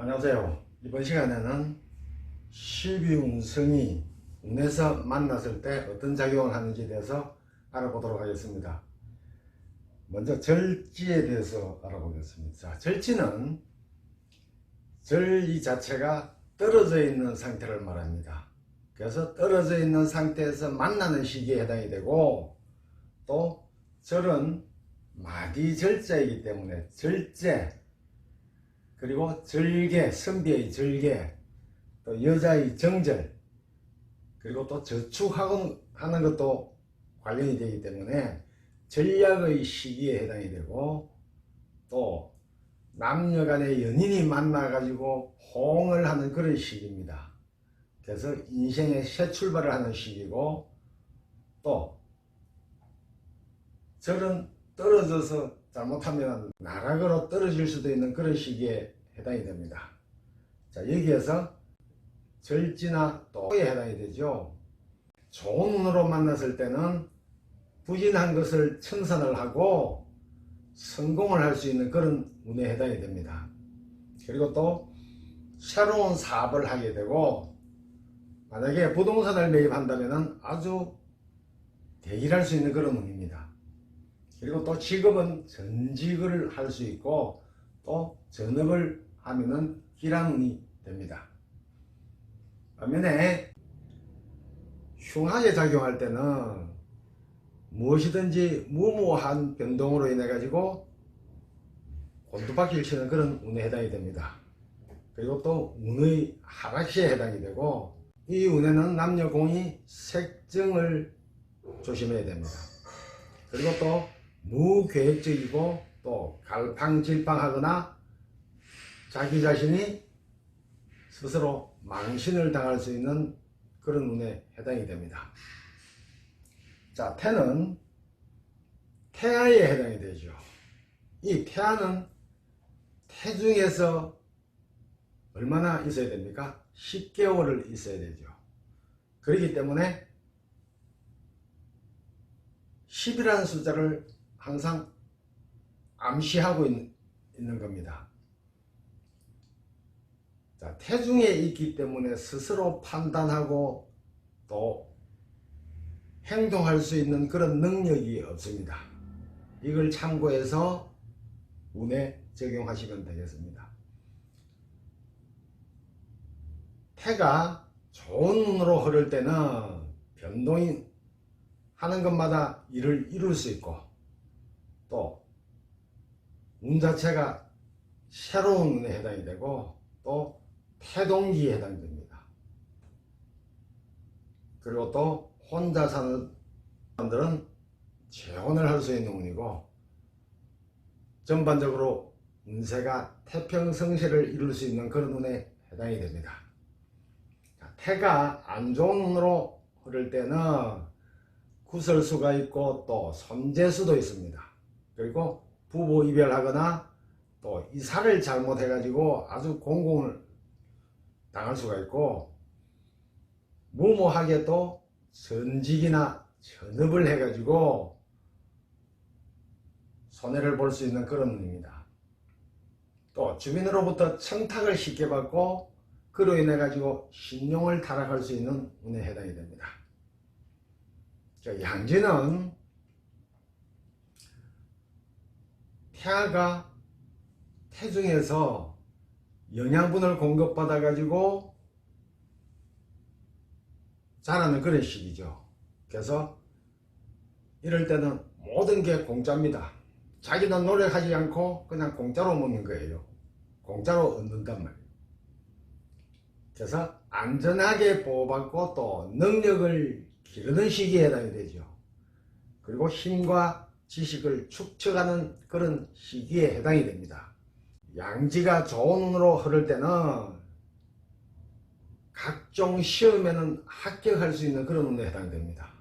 안녕하세요. 이번 시간에는 십이운성이 운에서 만났을 때 어떤 작용을 하는지에 대해서 알아보도록 하겠습니다. 먼저 절지에 대해서 알아보겠습니다. 자, 절지는 절이 자체가 떨어져 있는 상태를 말합니다. 그래서 떨어져 있는 상태에서 만나는 시기에 해당이 되고, 또 절은 마디절자이기 때문에 절제, 그리고 절개, 선비의 절개, 또 여자의 정절, 그리고 또 저축하는 것도 관련이 되기 때문에 전략의 시기에 해당이 되고, 또 남녀 간의 연인이 만나 가지고 호응을 하는 그런 시기입니다. 그래서 인생의 새 출발을 하는 시기고, 또 절은 떨어져서 잘못하면 나락으로 떨어질 수도 있는 그런 시기에 해당이 됩니다. 자, 여기에서 절지나 또에 해당이 되죠. 좋은 운으로 만났을 때는 부진한 것을 청산을 하고 성공을 할 수 있는 그런 운에 해당이 됩니다. 그리고 또 새로운 사업을 하게 되고, 만약에 부동산을 매입한다면 아주 대길할 수 있는 그런 운입니다. 그리고 또 직업은 전직을 할 수 있고, 또 전업을 하면은 길한 운이 됩니다. 반면에 흉하게 작용할 때는 무엇이든지 무모한 변동으로 인해 가지고 곤두박질 치는 그런 운에 해당이 됩니다. 그리고 또 운의 하락시에 해당이 되고, 이 운에는 남녀 공이 색정을 조심해야 됩니다. 그리고 또 무계획적이고 또 갈팡질팡하거나 자기 자신이 스스로 망신을 당할 수 있는 그런 운에 해당이 됩니다. 자, 태는 태아에 해당이 되죠. 이 태아는 태중에서 얼마나 있어야 됩니까? 10개월을 있어야 되죠. 그렇기 때문에 10이라는 숫자를 항상 암시하고 있는 겁니다. 자, 태중에 있기 때문에 스스로 판단하고 또 행동할 수 있는 그런 능력이 없습니다. 이걸 참고해서 운에 적용하시면 되겠습니다. 태가 좋은 운으로 흐를 때는 변동이 하는 것마다 일을 이룰 수 있고, 또 운 자체가 새로운 운에 해당이 되고, 또 태동기에 해당됩니다. 그리고 또 혼자 사는 사람들은 재혼을 할 수 있는 운이고, 전반적으로 운세가 태평성세를 이룰 수 있는 그런 운에 해당이 됩니다. 태가 안 좋은 운으로 흐를 때는 구설수가 있고 또 손재수도 있습니다. 그리고 부부 이별하거나 또 이사를 잘못해 가지고 아주 공공을 당할 수가 있고, 무모하게 또 전직이나 전업을 해 가지고 손해를 볼 수 있는 그런 운입니다. 또 주민으로부터 청탁을 쉽게 받고 그로 인해 가지고 신용을 타락할 수 있는 운에 해당이 됩니다. 양지는 태아가 태중에서 영양분을 공급받아 가지고 자라는 그런 시기죠. 그래서 이럴 때는 모든 게 공짜입니다. 자기는 노력하지 않고 그냥 공짜로 먹는 거예요. 공짜로 얻는단 말이에요. 그래서 안전하게 보호받고 또 능력을 기르는 시기에 해당이 되죠. 그리고 힘과 지식을 축적하는 그런 시기에 해당이 됩니다. 양지가 좋은 운으로 흐를 때는 각종 시험에는 합격할 수 있는 그런 운에 해당됩니다.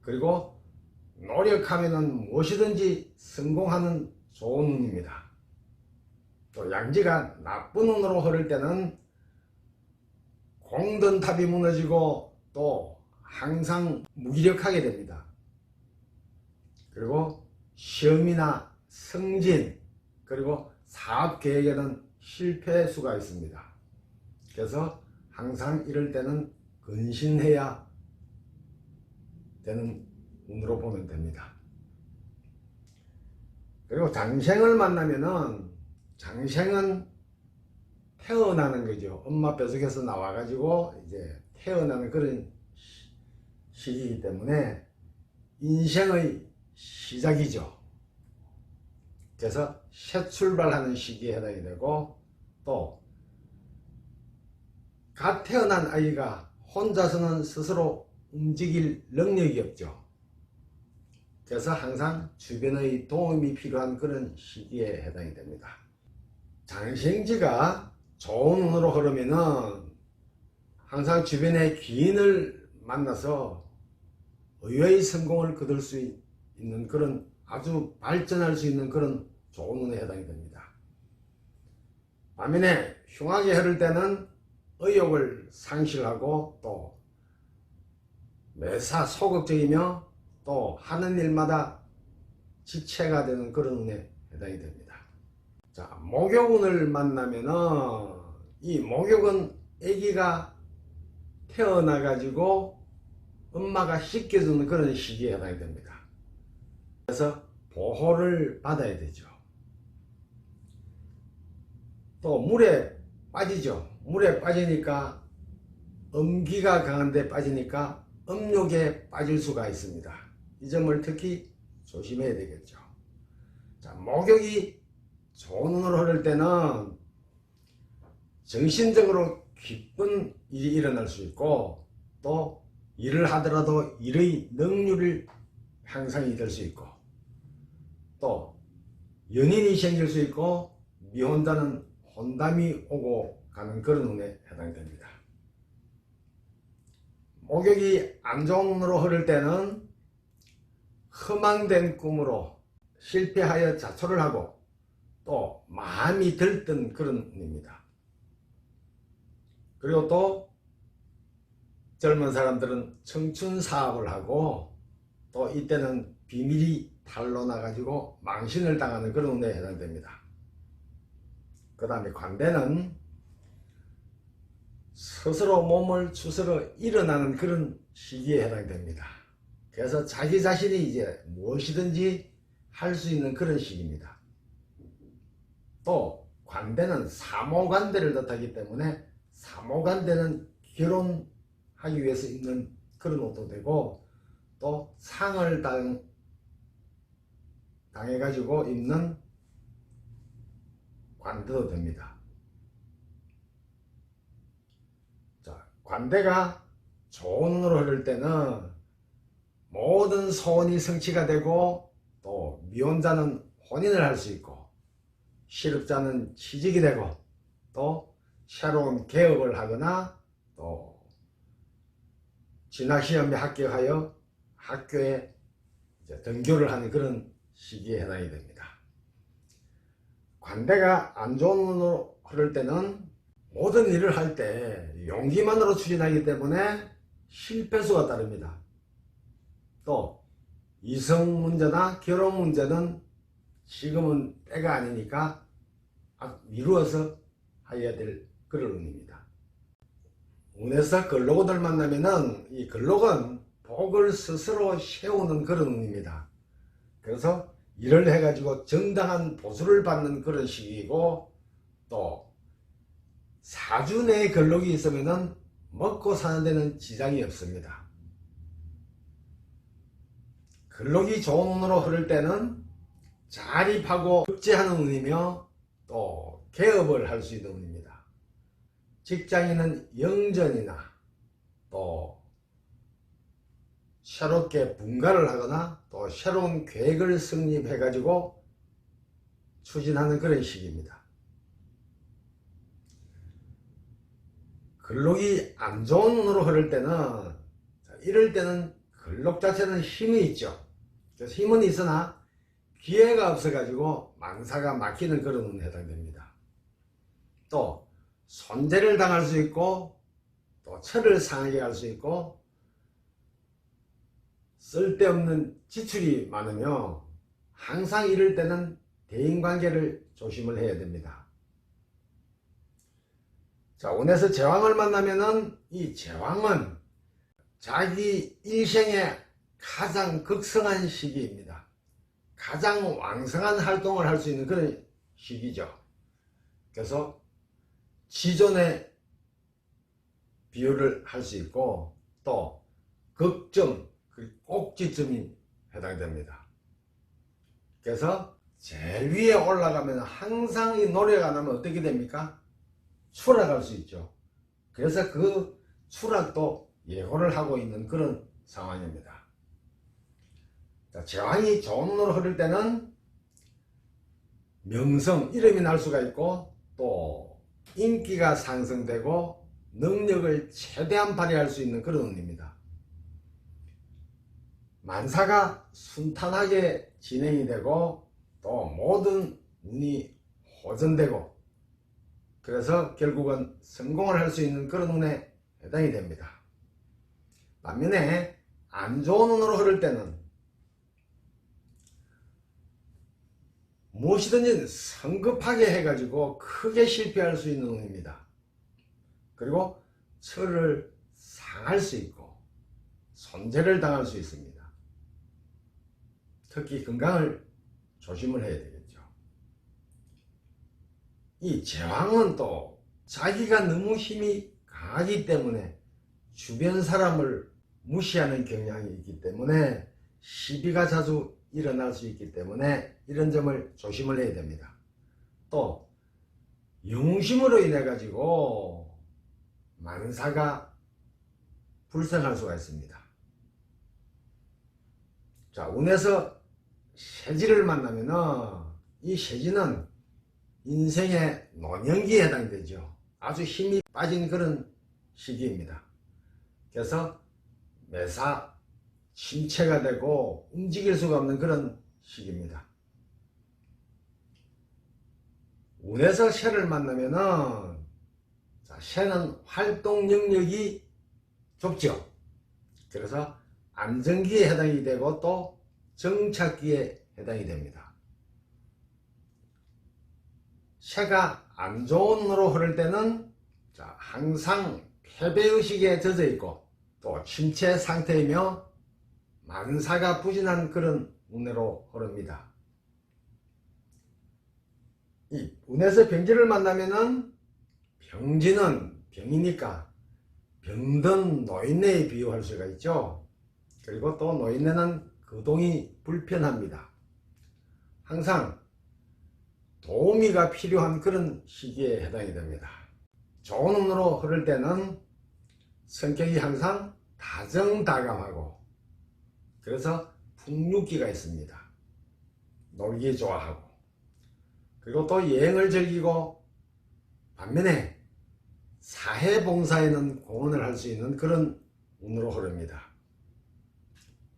그리고 노력하면 무엇이든지 성공하는 좋은 운입니다. 또 양지가 나쁜 운으로 흐를 때는 공든탑이 무너지고 또 항상 무기력하게 됩니다. 그리고 시험이나 승진, 그리고 사업 계획에는 실패 수가 있습니다. 그래서 항상 이럴 때는 근신해야 되는 운으로 보면 됩니다. 그리고 장생을 만나면은, 장생은 태어나는 거죠. 엄마 뱃속에서 나와가지고 이제 태어나는 그런 시기이기 때문에 인생의 시작이죠. 그래서 새 출발하는 시기에 해당이 되고, 또 갓 태어난 아이가 혼자서는 스스로 움직일 능력이 없죠. 그래서 항상 주변의 도움이 필요한 그런 시기에 해당이 됩니다. 장생지가 좋은 운으로 흐르면은 항상 주변의 귀인을 만나서 의외의 성공을 거둘 수 있는 그런, 아주 발전할 수 있는 그런 좋은 운에 해당이 됩니다. 반면에 흉하게 흐를 때는 의욕을 상실하고 또 매사 소극적이며 또 하는 일마다 지체가 되는 그런 운에 해당이 됩니다. 자, 목욕운을 만나면은, 이 목욕은 아기가 태어나 가지고 엄마가 씻겨주는 그런 시기에 해당이 됩니다. 그래서 보호를 받아야 되죠. 또 물에 빠지죠. 물에 빠지니까 음기가 강한데 빠지니까 음욕에 빠질 수가 있습니다. 이 점을 특히 조심해야 되겠죠. 자, 목욕이 좋은 운으로 흐를 때는 정신적으로 기쁜 일이 일어날 수 있고, 또 일을 하더라도 일의 능률이 향상이 될 수 있고, 또 연인이 생길 수 있고, 미혼자는 혼담이 오고 가는 그런 운에 해당됩니다. 목욕이 안 좋은 운으로 흐를 때는 허망된 꿈으로 실패하여 자초를 하고 또 마음이 들뜬 그런 운입니다. 그리고 또 젊은 사람들은 청춘 사업을 하고, 또 이때는 비밀이 탄로 나가지고 망신을 당하는 그런 운에 해당됩니다. 그 다음에 관대는 스스로 몸을 추스러 일어나는 그런 시기에 해당됩니다. 그래서 자기 자신이 이제 무엇이든지 할 수 있는 그런 시기입니다. 또 관대는 사모관대를 뜻하기 때문에 사모관대는 결혼하기 위해서 입는 그런 옷도 되고, 또 상을 당해가지고 입는 관대도 됩니다. 자, 관대가 좋은 운으로 흐를 때는 모든 소원이 성취가 되고, 또 미혼자는 혼인을 할 수 있고, 실업자는 취직이 되고, 또 새로운 개업을 하거나 또 진학시험에 합격하여 학교에 이제 등교를 하는 그런 시기에 해당이 됩니다. 관대가 안 좋은 운으로 흐를 때는 모든 일을 할 때 용기만으로 추진하기 때문에 실패수가 따릅니다. 또 이성 문제나 결혼 문제는 지금은 때가 아니니까 미루어서 해야 될 그런 운입니다. 운에서 근록운을 만나면은 이 근록은 복을 스스로 세우는 그런 운입니다. 그래서 일을 해가지고 정당한 보수를 받는 그런 시기이고, 또 사주 내에 근록이 있으면은 먹고 사는 데는 지장이 없습니다. 근록이 좋은 운으로 흐를 때는 자립하고 급제하는 운이며, 또 개업을 할 수 있는 운입니다. 직장인은 영전이나 또 새롭게 분가를 하거나 또 새로운 계획을 성립해 가지고 추진하는 그런 시기입니다. 근록이 안 좋은 운으로 흐를 때는, 이럴 때는 근록 자체는 힘이 있죠. 그래서 힘은 있으나 기회가 없어 가지고 만사가 막히는 그런 운에 해당됩니다. 또 손재를 당할 수 있고, 또 철을 상하게 할 수 있고, 쓸데없는 지출이 많으며, 항상 이럴 때는 대인관계를 조심을 해야 됩니다. 자, 운에서 제왕을 만나면은 이 제왕은 자기 일생에 가장 극성한 시기입니다. 가장 왕성한 활동을 할 수 있는 그런 시기죠. 그래서 지존의 비유를 할 수 있고 또 극점, 꼭지점이 해당됩니다. 그래서 제일 위에 올라가면 항상 이 노래가 나면 어떻게 됩니까? 추락할 수 있죠. 그래서 그 추락도 예고를 하고 있는 그런 상황입니다. 자, 제왕이 좋은 운으로 흐를 때는 명성, 이름이 날 수가 있고 또 인기가 상승되고 능력을 최대한 발휘할 수 있는 그런 운입니다. 만사가 순탄하게 진행이 되고 또 모든 운이 호전되고 그래서 결국은 성공을 할 수 있는 그런 운에 해당이 됩니다. 반면에 안 좋은 운으로 흐를 때는 무엇이든지 성급하게 해가지고 크게 실패할 수 있는 운입니다. 그리고 철을 상할 수 있고 손재를 당할 수 있습니다. 특히 건강을 조심을 해야 되겠죠. 이 제왕은 또 자기가 너무 힘이 강하기 때문에 주변 사람을 무시하는 경향이 있기 때문에 시비가 자주 일어날 수 있기 때문에 이런 점을 조심을 해야 됩니다. 또 영웅심으로 인해 가지고 만사가 불성할 수가 있습니다. 자, 운에서 쇠지를 만나면은 이 쇠지는 인생의 노년기에 해당되죠. 아주 힘이 빠진 그런 시기입니다. 그래서 매사 침체가 되고 움직일 수가 없는 그런 시기입니다. 운에서 쇠를 만나면은 자, 쇠는 활동 영역이 좁죠. 그래서 안정기에 해당이 되고 또 정착기에 해당이 됩니다. 쇠가 안 좋은 운으로 흐를 때는 자, 항상 패배의식에 젖어 있고 또 침체 상태이며 만사가 부진한 그런 운으로 흐릅니다. 이 운에서 병지를 만나면은 병지는 병이니까 병든 노인네에 비유할 수가 있죠. 그리고 또 노인네는 거동이 불편합니다. 항상 도우미가 필요한 그런 시기에 해당이 됩니다. 좋은 운으로 흐를 때는 성격이 항상 다정다감하고 그래서 풍류기가 있습니다. 놀기 좋아하고 그리고 또 여행을 즐기고 반면에 사회봉사에는 공헌을 할 수 있는 그런 운으로 흐릅니다.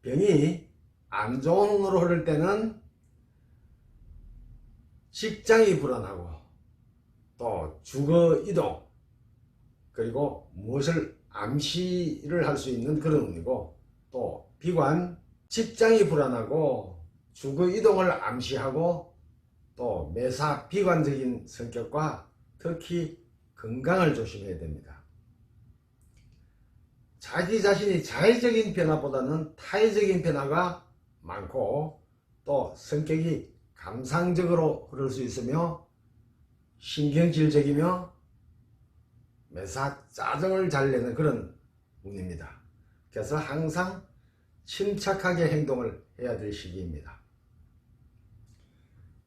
병이 안 좋은 운으로 흐를 때는 직장이 불안하고 또 주거 이동 그리고 무엇을 암시를 할 수 있는 그런 운이고 또 비관 직장이 불안하고 주거 이동을 암시하고 또 매사 비관적인 성격과 특히 건강을 조심해야 됩니다. 자기 자신이 자의적인 변화보다는 타의적인 변화가 많고 또 성격이 감상적으로 흐를 수 있으며 신경질적이며 매사 짜증을 잘 내는 그런 운입니다. 그래서 항상 침착하게 행동을 해야 될 시기입니다.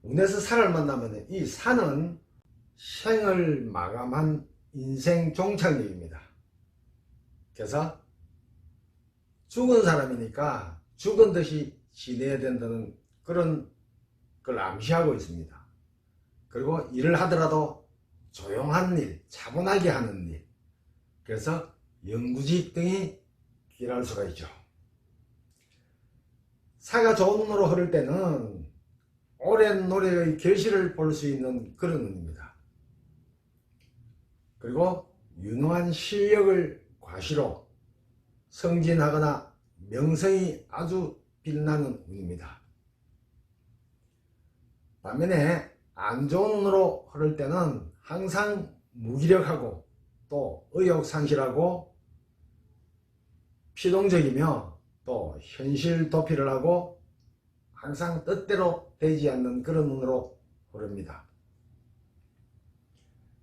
운에서 산을 만나면 이 산은 생을 마감한 인생 종착역입니다. 그래서 죽은 사람이니까 죽은 듯이 지내야 된다는 그런 걸 암시하고 있습니다. 그리고 일을 하더라도 조용한 일, 차분하게 하는 일, 그래서 영구직 등이 길할 수가 있죠. 사가 좋은 운으로 흐를 때는 오랜 노래의 결실을 볼 수 있는 그런 운입니다. 그리고 유능한 실력을 과시로 승진하거나 명성이 아주 빛나는 운입니다. 반면에 안 좋은 운으로 흐를 때는 항상 무기력하고 또 의욕상실하고 피동적이며 또 현실 도피를 하고 항상 뜻대로 되지 않는 그런 운으로 흐릅니다.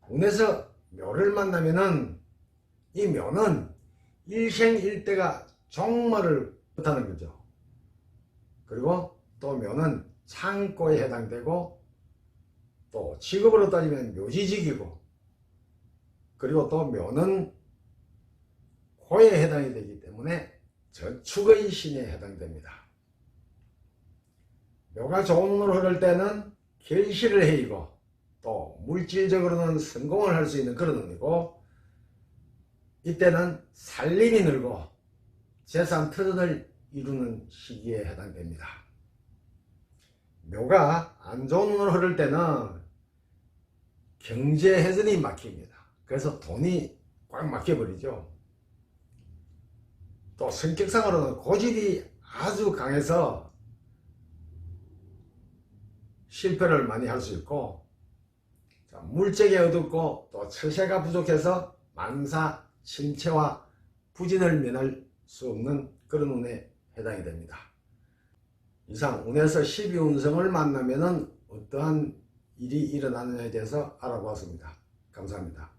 운에서 묘를 만나면은 이 묘는 일생일대가 종말을 뜻하는 거죠. 그리고 또 묘는 창고에 해당되고 또 직업으로 따지면 묘지직이고 그리고 또 묘는 호에 해당이 되기 때문에 저축의 신에 해당됩니다. 묘가 좋은 운으로 흐를 때는 결실을 해이고 또 물질적으로는 성공을 할 수 있는 그런 운이고 이때는 살림이 늘고 재산 터전을 이루는 시기에 해당됩니다. 묘가 안 좋은 운으로 흐를 때는 경제해전이 막힙니다. 그래서 돈이 꽉 막혀버리죠. 또 성격상으로는 고집이 아주 강해서 실패를 많이 할 수 있고 물적이 어둡고 또 처세가 부족해서 만사, 침체와 부진을 면할 수 없는 그런 운에 해당이 됩니다. 이상 운에서 12운성을 만나면 어떠한 일이 일어나느냐에 대해서 알아보았습니다. 감사합니다.